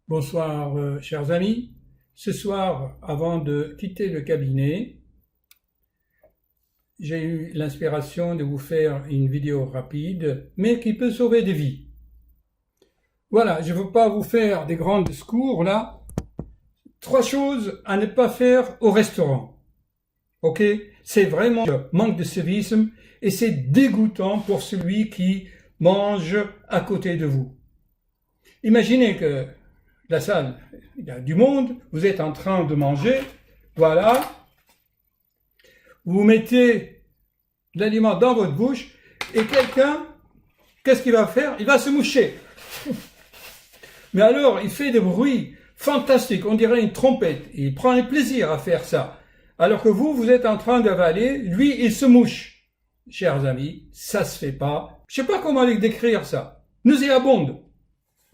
Bonsoir, chers amis. Ce soir, avant de quitter le cabinet, j'ai eu l'inspiration de vous faire une vidéo rapide, mais qui peut sauver des vies. Voilà, je ne veux pas vous faire des grands discours là. 3 choses à ne pas faire au restaurant. Ok? C'est vraiment manque de civisme et c'est dégoûtant pour celui qui mange à côté de vous. Imaginez que la salle, il y a du monde, vous êtes en train de manger, voilà, vous mettez l'aliment dans votre bouche et quelqu'un, qu'est-ce qu'il va faire? Il va se moucher. Mais alors, il fait des bruits fantastiques, on dirait une trompette, et il prend un plaisir à faire ça. Alors que vous êtes en train d'avaler, lui, il se mouche. Chers amis, ça se fait pas. Je sais pas comment les décrire ça. Nauséabonde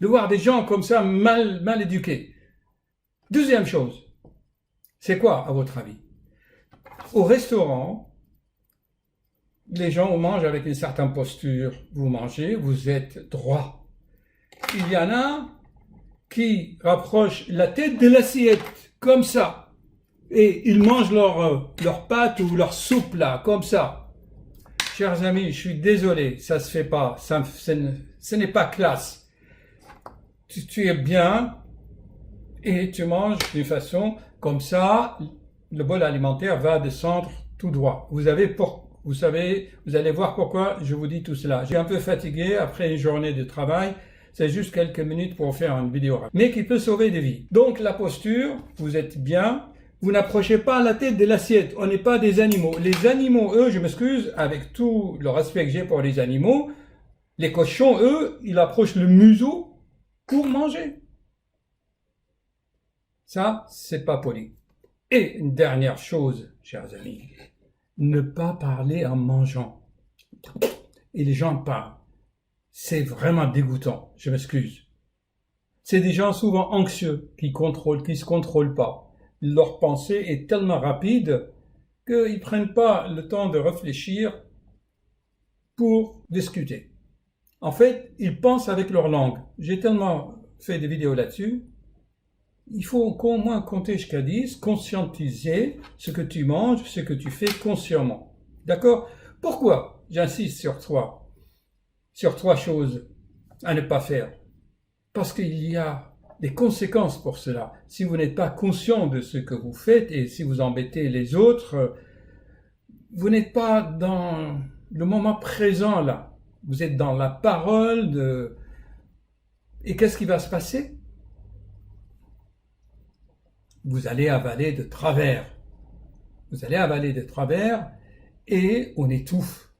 de voir des gens comme ça mal éduqués. Deuxième chose, c'est quoi à votre avis? Au restaurant, les gens mangent avec une certaine posture. Vous mangez, vous êtes droit. Il y en a qui rapprochent la tête de l'assiette, comme ça. Et ils mangent leur pâte ou leur soupe là, comme ça. Chers amis, je suis désolé, ça se fait pas. Ce n'est pas classe. Tu es bien et tu manges d'une façon comme ça, le bol alimentaire va descendre tout droit. Vous allez voir pourquoi je vous dis tout cela. Je suis un peu fatigué après une journée de travail. C'est juste quelques minutes pour faire une vidéo rapide, mais qui peut sauver des vies. Donc la posture, vous êtes bien. Vous n'approchez pas la tête de l'assiette. On n'est pas des animaux. Les animaux, eux, je m'excuse, avec tout le respect que j'ai pour les animaux, les cochons, eux, ils approchent le museau pour manger. Ça, c'est pas poli. Et une dernière chose, chers amis, ne pas parler en mangeant. Et les gens parlent. C'est vraiment dégoûtant, je m'excuse. C'est des gens souvent anxieux, qui se contrôlent pas. Leur pensée est tellement rapide qu'ils prennent pas le temps de réfléchir pour discuter. En fait, ils pensent avec leur langue. J'ai tellement fait des vidéos là-dessus. Il faut au moins compter jusqu'à 10, conscientiser ce que tu manges, ce que tu fais consciemment. D'accord? Pourquoi j'insiste sur trois choses à ne pas faire? Parce qu'il y a des conséquences pour cela. Si vous n'êtes pas conscient de ce que vous faites et si vous embêtez les autres, vous n'êtes pas dans le moment présent là. Vous êtes dans la parole Et qu'est-ce qui va se passer? Vous allez avaler de travers. Vous allez avaler de travers et on étouffe.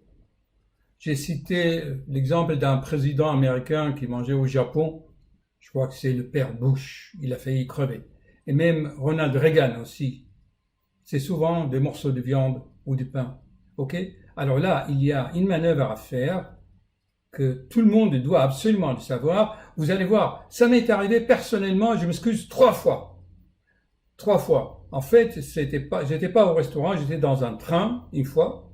J'ai cité l'exemple d'un président américain qui mangeait au Japon. Je crois que c'est le père Bush. Il a failli crever. Et même Ronald Reagan aussi. C'est souvent des morceaux de viande ou du pain. Ok? Alors là, il y a une manœuvre à faire que tout le monde doit absolument le savoir. Vous allez voir, ça m'est arrivé personnellement, je m'excuse, 3 fois. 3 fois. En fait, j'étais pas au restaurant, j'étais dans un train une fois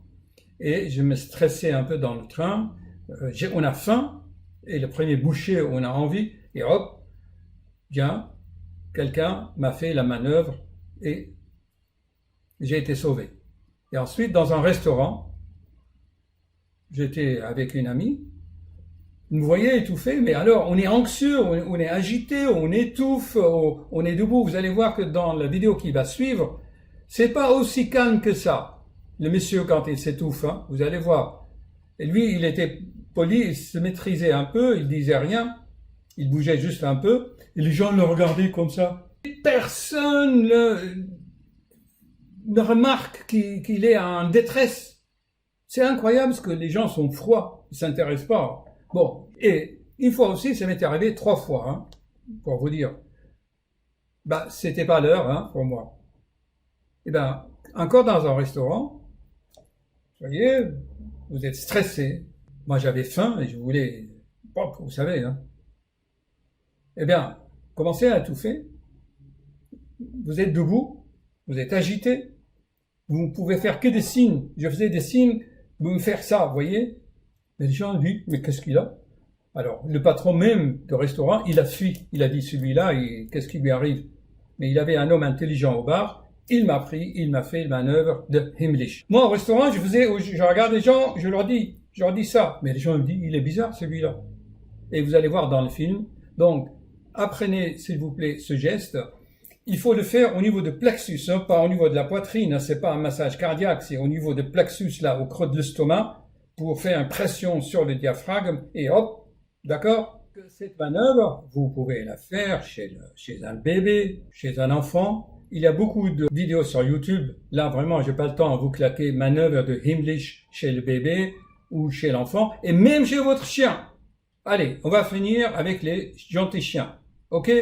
et je me stressais un peu dans le train. On a faim et le premier bouchée, on a envie et hop, bien, quelqu'un m'a fait la manœuvre et j'ai été sauvé. Et ensuite, dans un restaurant, j'étais avec une amie. Vous me voyez étouffé, mais alors on est anxieux, on est agité, on étouffe, on est debout. Vous allez voir que dans la vidéo qui va suivre, c'est pas aussi calme que ça. Le monsieur quand il s'étouffe, hein, vous allez voir. Et lui, il était poli, il se maîtrisait un peu, il disait rien, il bougeait juste un peu, et les gens le regardaient comme ça. Personne ne remarque qu'il est en détresse. C'est incroyable parce que les gens sont froids, ils s'intéressent pas. Bon, et une fois aussi, ça m'est arrivé 3 fois, hein, pour vous dire. Bah, c'était pas l'heure, hein, pour moi. Et ben, encore dans un restaurant, vous voyez, vous êtes stressé. Moi, j'avais faim et je voulais, vous savez, hein. Eh bien, commencez à étouffer. Vous êtes debout, vous êtes agité. Vous ne pouvez faire que des signes. Je faisais des signes, vous me faire ça, vous voyez. Mais les gens disent, mais qu'est-ce qu'il a? Alors, le patron même de restaurant, il a fui. Il a dit, celui-là, qu'est-ce qui lui arrive? Mais il avait un homme intelligent au bar. Il m'a pris, il m'a fait la manœuvre de Himmlish. Moi, au restaurant, je regarde les gens, je leur dis ça. Mais les gens me disent, il est bizarre, celui-là. Et vous allez voir dans le film. Donc, apprenez, s'il vous plaît, ce geste. Il faut le faire au niveau de plexus, hein, pas au niveau de la poitrine. Hein, c'est pas un massage cardiaque, c'est au niveau de plexus, là, au creux de l'estomac, pour faire une pression sur le diaphragme. Et hop, d'accord? Cette manœuvre, vous pouvez la faire chez un bébé, chez un enfant. Il y a beaucoup de vidéos sur YouTube. Là, vraiment, j'ai pas le temps. Vous claquez manœuvre de Himmlish chez le bébé ou chez l'enfant, et même chez votre chien. Allez, on va finir avec les gentils chiens. OK?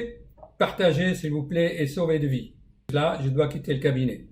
Partagez, s'il vous plaît, et sauvez de vie. Là, je dois quitter le cabinet.